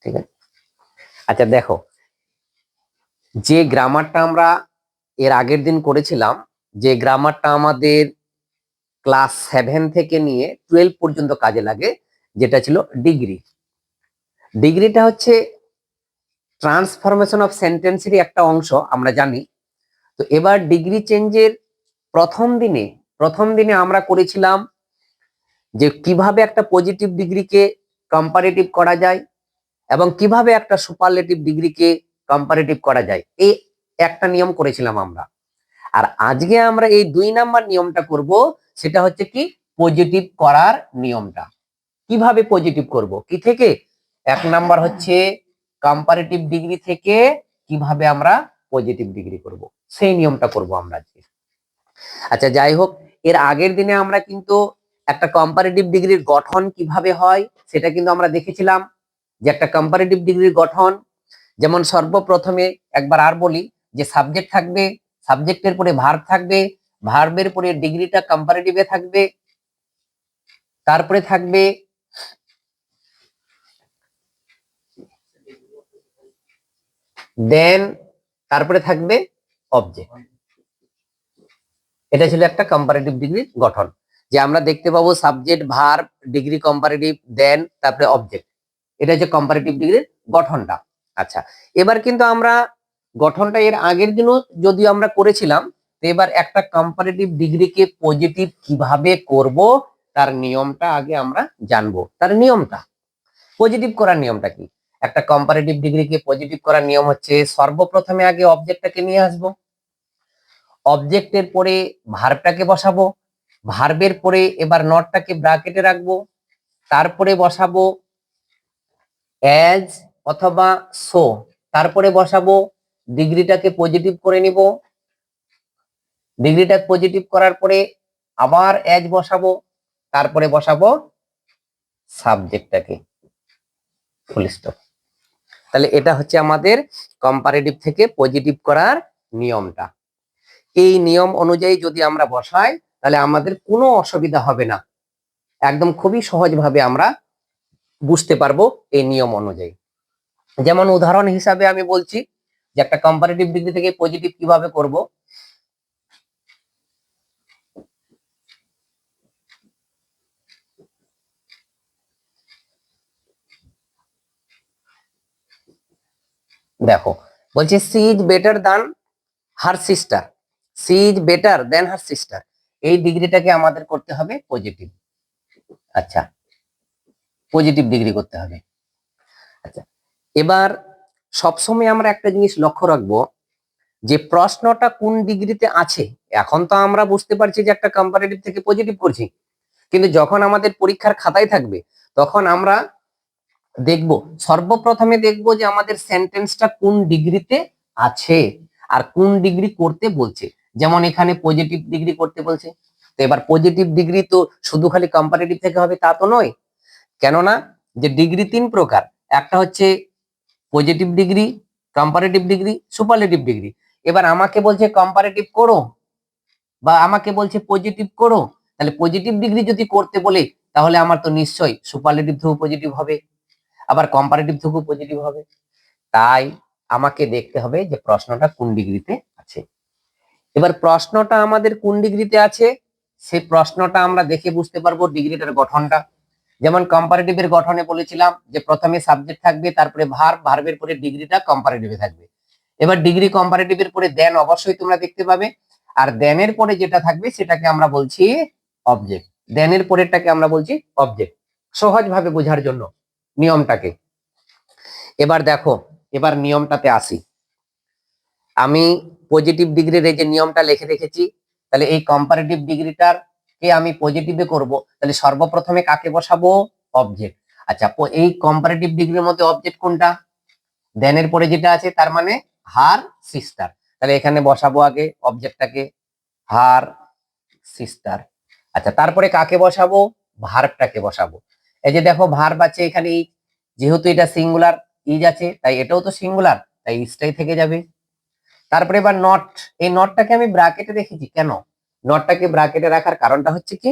ঠিক আছে। আচ্ছা দেখো, যে গ্রামারটা আমরা এর আগের দিন করেছিলাম, যে গ্রামারটা আমাদের ক্লাস 7 থেকে নিয়ে 12 পর্যন্ত কাজে লাগে, যেটা ছিল ডিগ্রি। ডিগ্রিটা হচ্ছে ট্রান্সফরমেশন অফ সেন্টেন্সেরই একটা অংশ, আমরা জানি। তো এবার ডিগ্রি চেঞ্জের প্রথম দিনে আমরা করেছিলাম যে কিভাবে একটা পজিটিভ ডিগ্রিকে কম্পারেটিভ করা যায় এবং কিভাবে একটা সুপারলেটিভ ডিগ্রিকে কম্পারেটিভ করা যায়, এই একটা নিয়ম করেছিলাম আমরা। আর আজকে আমরা এই 2 নাম্বার নিয়মটা করব, সেটা হচ্ছে কি পজিটিভ করার নিয়মটা। কিভাবে পজিটিভ করব, কি থেকে? 1 নাম্বার হচ্ছে কম্পারেটিভ ডিগ্রি থেকে কিভাবে আমরা পজিটিভ ডিগ্রি করব, সেই নিয়মটা করব আমরা আজকে। আচ্ছা যাই হোক, এর আগের দিনে আমরা কিন্তু একটা কম্পারেটিভ ডিগ্রির গঠন কিভাবে হয় সেটা কিন্তু আমরা দেখেছিলাম, যে একটা কম্পারেটিভ ডিগ্রির গঠন যেমন সর্বপ্রথমে একবার আর বলি, যে সাবজেক্ট থাকবে, সাবজেক্টের পরে ভার্ব থাকবে, ভার্বের পরে ডিগ্রিটা কম্পারেটিভে থাকবে, তারপরে থাকবে দেন, তারপরে থাকবে অবজেক্ট। এটা ছিল একটা কম্পারেটিভ ডিগ্রির গঠন, যে আমরা দেখতে পাবো সাবজেক্ট, ভার্ব, ডিগ্রি কম্পারেটিভ, দেন তারপরে অবজেক্ট। এটা হচ্ছে কম্পারেটিভ ডিগ্রির গঠনটা। আচ্ছা, এবার কিন্তু আমরা গঠনটা এর আগের দিনও যদিও আমরা করেছিলাম, তো এবার একটা কম্পারেটিভ ডিগ্রিকে পজিটিভ কিভাবে করব তার নিয়মটা আগে আমরা জানবো। তার নিয়মটা, পজিটিভ করার নিয়মটা কি? একটা কম্পারেটিভ ডিগ্রিকে পজিটিভ করার নিয়ম হচ্ছে সর্বপ্রথমে আগে অবজেক্টটাকে নিয়ে আসবো, অবজেক্টের পরে ভার্বটাকে বসাবো, ভার্বের পরে এবার নটটাকে ব্র্যাকেটে রাখবো, তারপরে বসাবো অ্যাজ অথবা সো, তারপরে বসাবো ডিগ্রিটাকে পজিটিভ করে নিব, ডিগ্রিটা পজিটিভ করার পরে আবার অ্যাজ বসাবো, তারপরে বসাবো সাবজেক্টটাকে, ফুল স্টপ। তাহলে এটা হচ্ছে আমাদের কম্পারেটিভ থেকে পজিটিভ করার নিয়মটা। এই নিয়ম অনুযায়ী যদি আমরা বসাই তাহলে আমাদের কোনো অসুবিধা হবে না, একদম খুবই সহজভাবে আমরা বুঝতে পারবো এই নিয়ম অনুযায়ী। যেমন উদাহরণ হিসাবে আমি বলছি যে একটা কম্পারেটিভ ডিগ্রি থেকে পজিটিভ কিভাবে করব। দেখো বলছে she is better than her sister, she is better than her sister, এই ডিগ্রিটাকে আমাদের করতে হবে পজিটিভ। আচ্ছা, পজিটিভ ডিগ্রি করতে হবে। আচ্ছা, এবার সবসময় আমরা একটা জিনিস লক্ষ্য রাখবো, যে প্রশ্নটা কোন ডিগ্রিতে আছে। এখন তো আমরা বুঝতে পারছি যে একটা কম্পারেটিভ থেকে পজিটিভ করছি, কিন্তু যখন আমাদের পরীক্ষার খাতায় থাকবে তখন আমরা দেখব, সর্বপ্রথমে দেখব যে আমাদের সেন্টেন্সটা কোন ডিগ্রিতে আছে আর কোন ডিগ্রি করতে বলছে। যেমন এখানে পজিটিভ ডিগ্রি করতে বলছে, তো এবার পজিটিভ ডিগ্রি তো শুধু খালি কম্পারেটিভ থেকে হবে তা তো নয়, কেননা যে ডিগ্রি 3 প্রকার, একটা হচ্ছে positive degree, comparative degree, superlative degree. এবার আমাকে বলছে কম্পারেটিভ করো বা আমাকে বলছে পজিটিভ করো, তাহলে পজিটিভ ডিগ্রি যদি করতে বলে তাহলে আমার তো নিশ্চয়ই সুপারলেটিভ থেকেও পজিটিভ হবে, আবার কম্পারেটিভ থেকেও পজিটিভ হবে। তাই আমাকে দেখতে হবে যে প্রশ্নটা কোন ডিগ্রিতে আছে। এবার প্রশ্নটা আমাদের কোন ডিগ্রিতে আছে সেই প্রশ্নটা আমরা দেখে বুঝতে পারবো ডিগ্রিটার গঠনটা। যেমন কম্পারেটিভের গঠনে বলেছিলাম যে প্রথমে সাবজেক্ট থাকবে, তারপরে ভার্ব, ভার্বের পরে ডিগ্রিটা কম্পারেটিভে থাকবে। এবার ডিগ্রি কম্পারেটিভের পরে দেন অবশ্যই তোমরা দেখতে পাবে, আর দেনের পরে যেটা থাকবে সেটাকে আমরা বলছি অবজেক্ট, দেনের পরেরটাকে আমরা বলছি অবজেক্ট, সহজভাবে বোঝার জন্য নিয়মটাকে। এবার দেখো, এবার নিয়মটাতে আসি। আমি পজিটিভ ডিগ্রির এই যে নিয়মটা লিখে রেখেছি, তাহলে এই কম্পারেটিভ ডিগ্রিটার কে আমি পজিটিভে করব, তাহলে সর্বপ্রথমে কাকে বসাবো? অবজেক্ট। আচ্ছা, এই কম্পারেটিভ ডিগ্রির মধ্যে অবজেক্ট কোনটা? দেনের পরে যেটা আছে, তার মানে হার সিস্টার, তাহলে এখানে বসাবো আগে অবজেক্টটাকে, হার সিস্টার। আচ্ছা, তারপরে কাকে বসাবো? ভার্বটাকে বসাবো। এই যে দেখো ভার্ব আছে এখানে, যেহেতু এটা সিঙ্গুলার, ইজ আছে তাই এটাও তো সিঙ্গুলার, তাই ইজটাই থেকে যাবে। তারপরে এবার নট, এই নটটাকে আমি ব্র্যাকেটে রেখেছি কেন? নটটাকে ব্র্যাকেটে রাখার কারণটা হচ্ছে কি,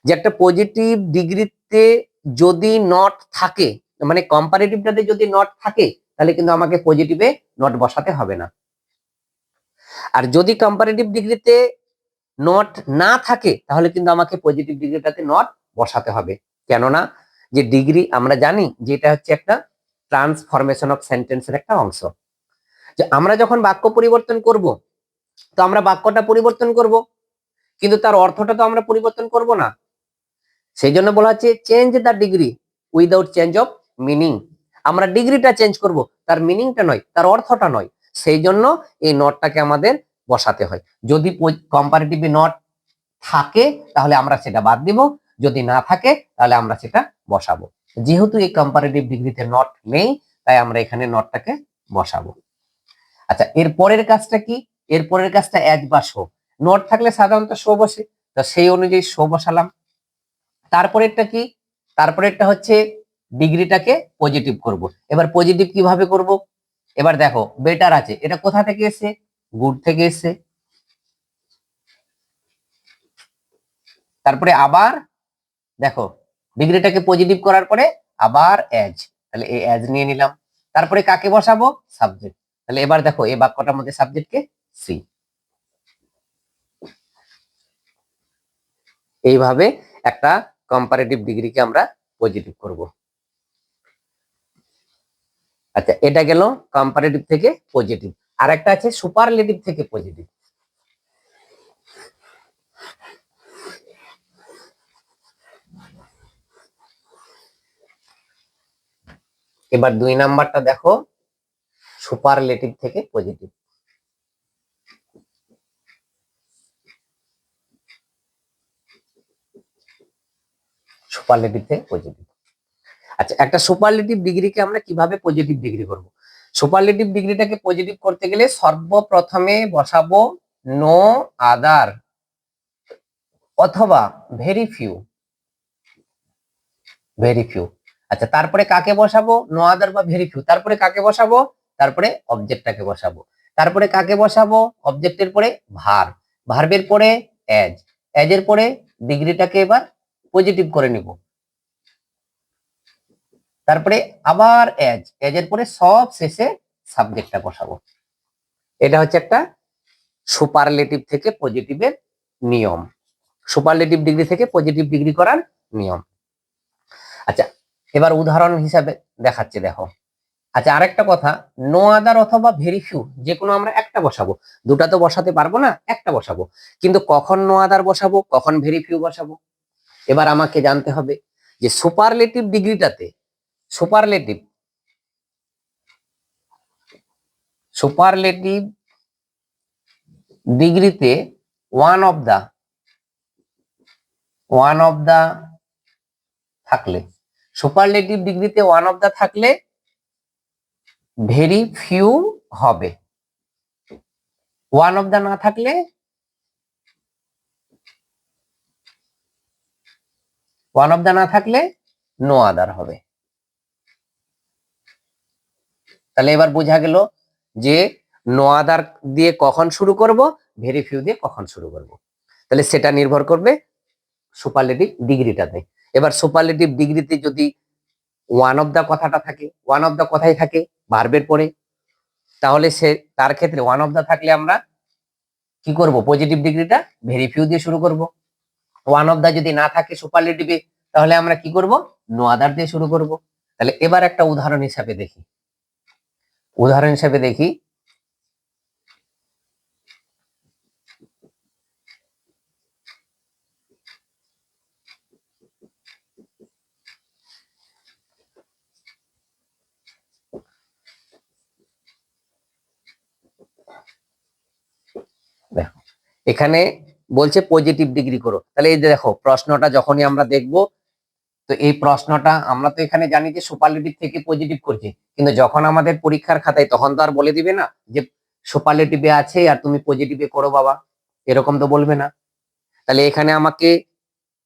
যে একটা পজিটিভ ডিগ্রিতে যদি নট থাকে মানে কম্পারেটিভটাতে যদি নট থাকে তাহলে কিন্তু আমাকে পজিটিভে নট বসাতে হবে না। আর যদি কম্পারেটিভ ডিগ্রিতে নট না থাকে তাহলে কিন্তু আমাকে পজিটিভ ডিগ্রিটাতে নট বসাতে হবে। কেননা যে ডিগ্রি আমরা জানি যে এটা হচ্ছে একটা ট্রান্সফরমেশন অফ সেন্টেন্সের একটা অংশ। যে আমরা যখন বাক্য পরিবর্তন করব তো আমরা বাক্যটা পরিবর্তন করব, কিন্তু তার অর্থটা তো আমরা পরিবর্তন করব না। সেই জন্য বলা হচ্ছে change the degree without change of meaning. আমরা ডিগ্রিটা চেঞ্জ করব, তার মিনিংটা নয়, তার অর্থটা নয়। সেই জন্য এই নটটাকে আমাদের বসাতে হয়। যদি কম্পারেটিভ নট থাকে তাহলে আমরা সেটা বাদ দিব, যদি না থাকে তাহলে আমরা সেটা বসাবো। যেহেতু এই কম্পারেটিভ ডিগ্রিতে নট নেই তাই আমরা এখানে নটটাকে বসাবো। আচ্ছা, এর পরের কাজটা কি? এর পরের কাজটা অ্যাজ বা শো। নট থাকলে সাধারণত শো বসে, তো সেই অনুযায়ী শো বসালাম। তারপরেরটা কি? তারপরেরটা হচ্ছে ডিগ্রিটাকে পজিটিভ করব। এবার পজিটিভ কিভাবে করব? এবার দেখো বেটার আছে, এটা কোথা থেকে এসে? গুড থেকে এসে। তারপরে আবার দেখো ডিগ্রিটাকে পজিটিভ করার পরে আবার অ্যাজ, তাহলে এই অ্যাজ নিয়ে নিলাম। তারপরে কাকে বসাবো? সাবজেক্ট। তাহলে এবার দেখো এই বাক্যটার মধ্যে সাবজেক্টকে সি। এইভাবে একটা কম্পারেটিভ ডিগ্রিকে আমরা পজিটিভ করব। আচ্ছা, এটা গেল কম্পারেটিভ থেকে পজিটিভ। আর একটা আছে সুপারলেটিভ থেকে পজিটিভ। এবার 2 নাম্বারটা দেখো, সুপারলেটিভ থেকে পজিটিভ। সুপারলেটিভ থেকে পজিটিভ। আচ্ছা, একটা সুপারলেটিভ ডিগ্রিকে আমরা কিভাবে পজিটিভ ডিগ্রি করব? সুপারলেটিভ ডিগ্রিটাকে পজিটিভ করতে গেলে সর্বপ্রথমে বসাবো নো আদার অথবা ভেরি ফিউ। Very few. আচ্ছা, তারপরে কাকে বসাবো? নো আদার বা ভেরি ফিউ। তারপরে কাকে বসাবো? তারপরে অবজেক্টটাকে বসাবো। তারপরে কাকে বসাবো? অবজেক্টের পরে ভার্ব, ভার্বের পরে অ্যাজ, অ্যাজের পরে ডিগ্রিটাকে এবার পজিটিভ করে নিব। তারপরে আবার অ্যাজ, অ্যাজের পরে সব শেষে সাবজেক্টটা বসাবো। এটা হচ্ছে একটা সুপারলেটিভ থেকে পজিটিভের নিয়ম, সুপারলেটিভ ডিগ্রি থেকে পজিটিভ ডিগ্রি করার নিয়ম। আচ্ছা, এবার উদাহরণ হিসাবে দেখাচ্ছি, দেখো। আচ্ছা, আরেকটা কথা, নো আদার অথবা ভেরি ফিউ যে কোনো আমরা একটা বসাবো, দুটা তো বসাতে পারবো না, একটা বসাবো। কিন্তু কখন নো আদার বসাবো, কখন ভেরি ফিউ বসাবো, এবার আমাকে জানতে হবে যে সুপারলেটিভ ডিগ্রিটাতে, সুপারলেটিভ সুপারলেটিভ ডিগ্রিতে ওয়ান অফ দা থাকলে, সুপারলেটিভ ডিগ্রিতে ওয়ান অফ দা থাকলে ভেরি ফিউ হবে। ওয়ান অফ দা না থাকলে নো আদার হবে। তাহলে এবার বোঝা গেল যে নো আদার দিয়ে কখন শুরু করব, ভেরি ফিউ দিয়ে কখন শুরু করব। তাহলে সেটা নির্ভর করবে সুপারলেটিভ ডিগ্রিটাতে। এবার সুপারলেটিভ ডিগ্রিতে যদি ওয়ান অফ দা কথাটা থাকে, ওয়ান অফ দা কথাই থাকে ভার্বের পরে, তাহলে সে তার ক্ষেত্রে ওয়ান অফ দা থাকলে আমরা কি করব? পজিটিভ ডিগ্রিটা ভেরি ফিউ দিয়ে শুরু করব। ওয়ান অফ দা যদি না থাকে সুপারলেটিভে তাহলে আমরা কি করব? নো আদার দিয়ে শুরু করব। তাহলে এবার একটা উদাহরণ হিসাবে দেখি, দেখো এখানে বলছে পজিটিভ ডিগ্রি করো। তাহলে এই যে দেখো প্রশ্নটা যখনই আমরা দেখব, তো এই প্রশ্নটা আমরা তো এখানে জানি যে সুপারলেটিভ থেকে পজিটিভ করছি, কিন্তু যখন আমাদের পরীক্ষার খাতায় তখন তো আর বলে দিবে না যে সুপারলেটিভে আছে আর তুমি পজিটিভে করো বাবা, এরকম তো বলবে না। তাহলে এখানে আমাকে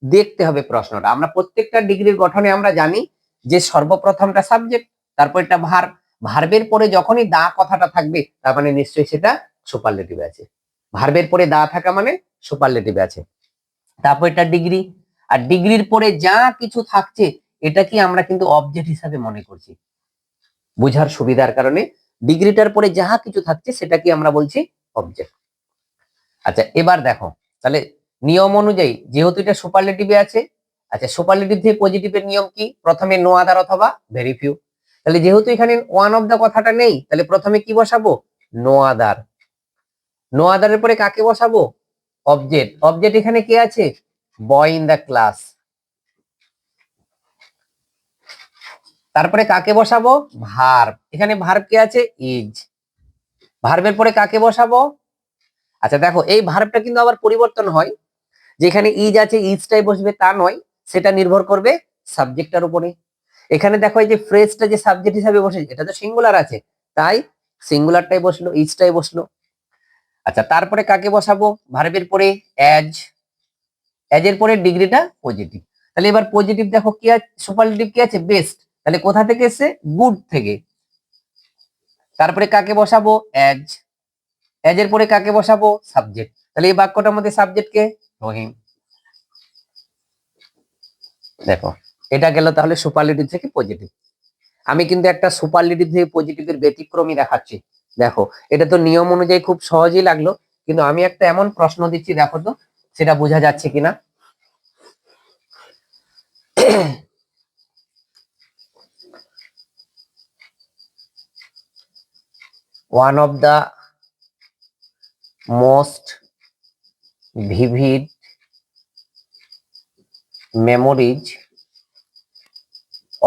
দেখতে হবে প্রশ্নটা। আমরা প্রত্যেকটা ডিগ্রির গঠনে আমরা জানি যে সর্বপ্রথমটা সাবজেক্ট, তারপর এটা ভার্ব, ভার্বের পরে যখনই দা কথাটা থাকবে তার মানে নিশ্চয়ই সেটা সুপারলেটিভে আছে। ভার্বের পরে দা থাকা মানে সুপারলেটিভে আছে। তারপর এটা ডিগ্রি, আর ডিগ্রির পরে যা কিছু থাকছে এটা কি আমরা কিন্তু অবজেক্ট হিসাবে মনে করছি, বোঝার সুবিধার কারণে ডিগ্রিটার পরে যাহা কিছু থাকছে সেটা কি আমরা বলছি অবজেক্ট। আচ্ছা এবার দেখো, তাহলে নিয়ম অনুযায়ী যেহেতু এটা সুপারলেটিভে আছে, আচ্ছা সুপারলেটিভ থেকে পজিটিভের নিয়ম কি, প্রথমে নো আদার অথবা ভেরি ফিউ। তাহলে যেহেতু এখানে ওয়ান অফ দা কথাটা নেই, তাহলে প্রথমে কি বসাবো, নো আদার। নো আদারের পরে কাকে বসাবো, অবজেক্ট। অবজেক্ট এখানে কে আছে, বয় ইন দা ক্লাস। তারপরে কাকে বসাবো, ভার্ব। এখানে ভার্ব কে আছে, ইজ। ভার্বের পরে কাকে বসাবো, আচ্ছা দেখো এই ভার্বটা কিন্তু আবার পরিবর্তন হয়, যেখানে ইজ আছে ইজটাই বসবে তা নয়, সেটা নির্ভর করবে সাবজেক্টটার উপরে। এখানে দেখো এই যে ফ্রেজটা যে সাবজেক্ট হিসাবে বসে, এটা তো সিঙ্গুলার আছে, তাই সিঙ্গুলারটাই বসলো, ইজটাই বসলো। আচ্ছা তারপরে কাকে বসাবো, ভার্বের পরে অ্যাজ। অ্যাজ এর পরে ডিগ্রিটা পজিটিভ। তাহলে এবার পজিটিভ দেখো কি আছে, সুপারলেটিভ কি আছে, বেস্ট। তাহলে কোথা থেকে এসে, গুড থেকে। তারপরে কাকে বসাবো, অ্যাজ। অ্যাজ এর পরে কাকে বসাবো, সাবজেক্ট। তাহলে এই বাক্যটার মধ্যে সাবজেক্ট কে, রহিম। দেখো এটা গেল তাহলে সুপারলেটিভ থেকে পজিটিভ। আমি কিন্তু একটা সুপারলেটিভ থেকে পজিটিভের ব্যতিক্রমী দেখাচ্ছি। দেখো এটা তো নিয়ম অনুযায়ী খুব সহজেই লাগলো, কিন্তু আমি একটা এমন প্রশ্ন দিচ্ছি, দেখো তো সেটা বোঝা যাচ্ছে কিনা। One of the most vivid memories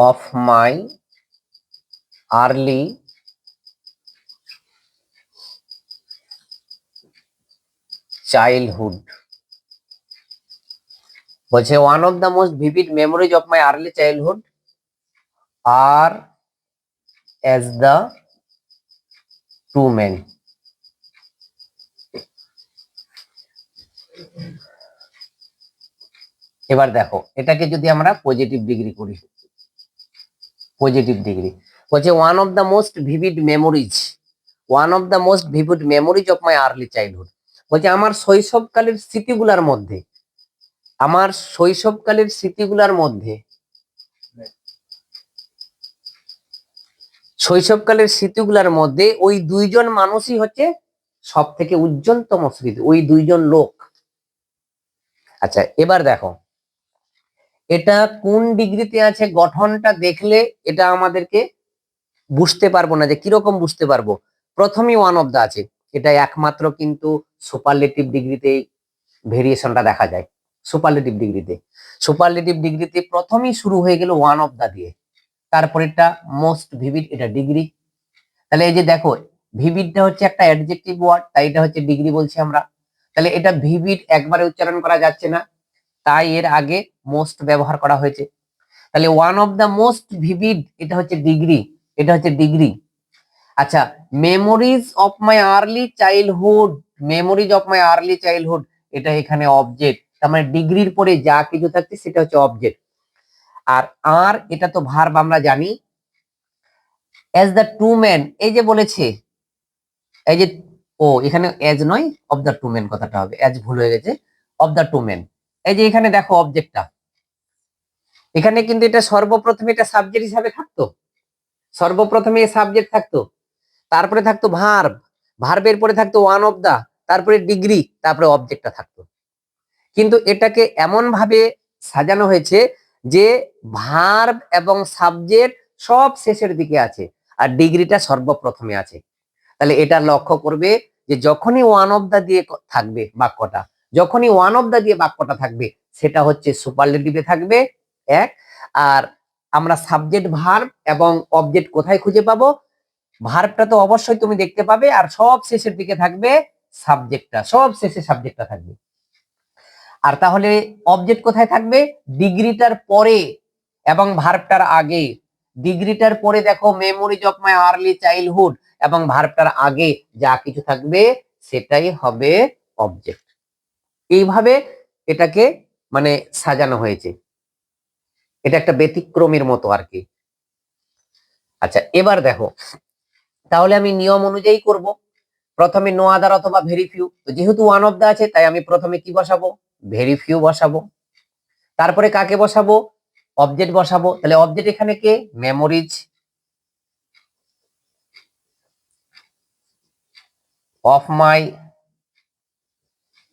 of my early childhood বলছে one of the most vivid memories of my early childhood আর অ্যাজ দ্য টু মেন। এবার দেখো এটাকে যদি আমরা পজিটিভ ডিগ্রি করি, পজিটিভ ডিগ্রি বলছে one of the most vivid memories, one of the most vivid memories of my early childhood. বলছে আমার শৈশবকালের স্মৃতিগুলার মধ্যে, আমার শৈশবকালের স্মৃতিগুলার মধ্যে, শৈশবকালের স্মৃতিগুলার মধ্যে ওই দুইজন মানুষই হচ্ছে সব থেকে উজ্জ্বলতম স্মৃতি, ওই দুইজন লোক। আচ্ছা এবার দেখো এটা কোন ডিগ্রিতে আছে, গঠনটা দেখলে এটা আমাদেরকে বুঝতে পারবো না যে কিরকম বুঝতে পারবো। প্রথমেই ওয়ান অফ দা আছে, এটা একমাত্র কিন্তু সুপারলেটিভ ডিগ্রিতে ভেরিয়েশনটা দেখা যায়। সুপারলেটিভ ডিগ্রিতে, সুপারলেটিভ ডিগ্রিতে প্রথমেই শুরু হয়ে গেল ওয়ান অফ দা দিয়ে, তারপরেরটা মোস্ট ভিভিড, এটা ডিগ্রি। তাহলে এই যে দেখো ভিভিডটা হচ্ছে একটা অ্যাডজেক্টিভ ওয়ার্ড, তাই এটা হচ্ছে ডিগ্রি বলছি আমরা। তাহলে এটা ভিভিড একবারে উচ্চারণ করা যাচ্ছে না, তাই এর আগে মোস্ট ব্যবহার করা হয়েছে। তাহলে one of the most vivid এটা হচ্ছে ডিগ্রি, এটা হচ্ছে ডিগ্রি। আচ্ছা memories of my early childhood, memories of my early childhood এটা এখানে অবজেক্ট, তার মানে ডিগ্রির পরে যা কিছু থাকছে সেটা হচ্ছে অবজেক্ট। আর আর এটা তো ভার্ব আমরা জানি। অ্যাজ দ্য টু ম্যান, এই যে বলেছে, এই যে ও এখানে এজ নয় অফ দ্য টু মেন কথাটা হবে, এজ ভুল হয়ে গেছে, অফ দ্য টু মেন। এই যে এখানে দেখো অবজেক্টটা, এখানে কিন্তু এটা সর্বপ্রথমে এটা সাবজেক্ট হিসাবে থাকতো, সর্বপ্রথমে সাবজেক্ট থাকতো, তারপরে থাকতো ভার্ব, ভার্বের পরে থাকতো ওয়ান অফ দা, তারপরে ডিগ্রি, তারপরে অবজেক্টটা থাকতো। কিন্তু এটাকে এমন ভাবে সাজানো হয়েছে যে ভার্ব এবং সাবজেক্ট সব শেষের দিকে আছে আর ডিগ্রিটা সর্বপ্রথমে আছে। তাহলে এটা লক্ষ্য করবে যে যখনই ওয়ান অফ দা দিয়ে থাকবে বাক্যটা, যখনই ওয়ান অফ দা দিয়ে বাক্যটা থাকবে সেটা হচ্ছে সুপারলেটিভে থাকবে এক। আর আমরা সাবজেক্ট ভার্ব এবং অবজেক্ট কোথায় খুঁজে পাবো, ভার্বটা তো অবশ্যই তুমি দেখতে পাবে, আর সব শেষের দিকে থাকবে সাবজেক্টটা, সব শেষে সাবজেক্টটা থাকবে। আর তাহলে অবজেক্ট কোথায় থাকবে, ডিগ্রিটার পরে এবং ভার্বটার আগে। ডিগ্রিটার পরে দেখো memories of my early childhood এবং ভার্বটার আগে যা কিছু থাকবে সেটাই হবে অবজেক্ট। এইভাবে এটাকে মানে সাজানো হয়েছে, এটা একটা ব্যতিক্রমের মতো আর কি। আচ্ছা এবার দেখো তাহলে আমি নিয়ম অনুযায়ী করব, প্রথমে নো আদার অথবা ভেরি ফিউ। তো যেহেতু ওয়ান অফ দা আছে তাই আমি প্রথমে কি বসাবো, ভেরি ফিউ বসাবো। তারপরে কাকে বসাবো, অবজেক্ট বসাবো, তাহলে অবজেক্ট এখানে কে? Memories of my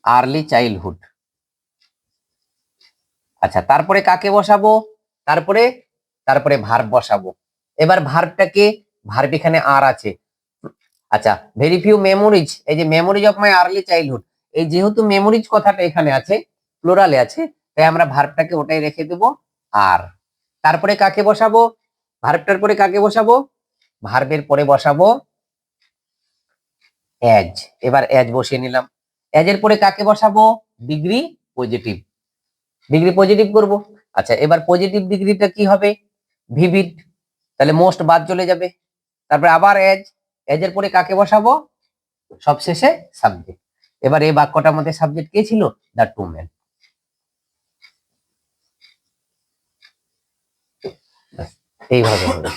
early childhood. আচ্ছা, তারপরে কাকে বসাবো? তারপরে তারপরে ভার্ব বসাবো। এবার ভার্বটাকে, ভার্ব এখানে আর আছে। আচ্ছা, ভেরি ফিউ মেমোরিজ, এই যে memories of my early childhood, এই যেহেতু মেমোরিজ কথাটা এখানে আছে, প্লুরালে আছে, তাই আমরা ভার্বটাকে ওটাই রেখে দেবো আর। তারপরে কাকে বসাবো? ভার্বটার পরে কাকে বসাবো? ভার্বের পরে বসাবো এজ। এবার এজ বসিয়ে নিলাম। এজের পরে কাকে বসাবো? ডিগ্রি পজিটিভ, ডিগ্রি পজিটিভ করব। আচ্ছা, এবার পজিটিভ ডিগ্রিটা কি হবে? ভিভিড, তাহলে মোস্ট বাদ চলে যাবে। তারপরে আবার এজ, এজের পরে কাকে বসাবো? সবশেষে সাবজেক্ট। এবার এই বাক্যটার মধ্যে সাবজেক্ট কে ছিল? The to man. এইভাবে হবে।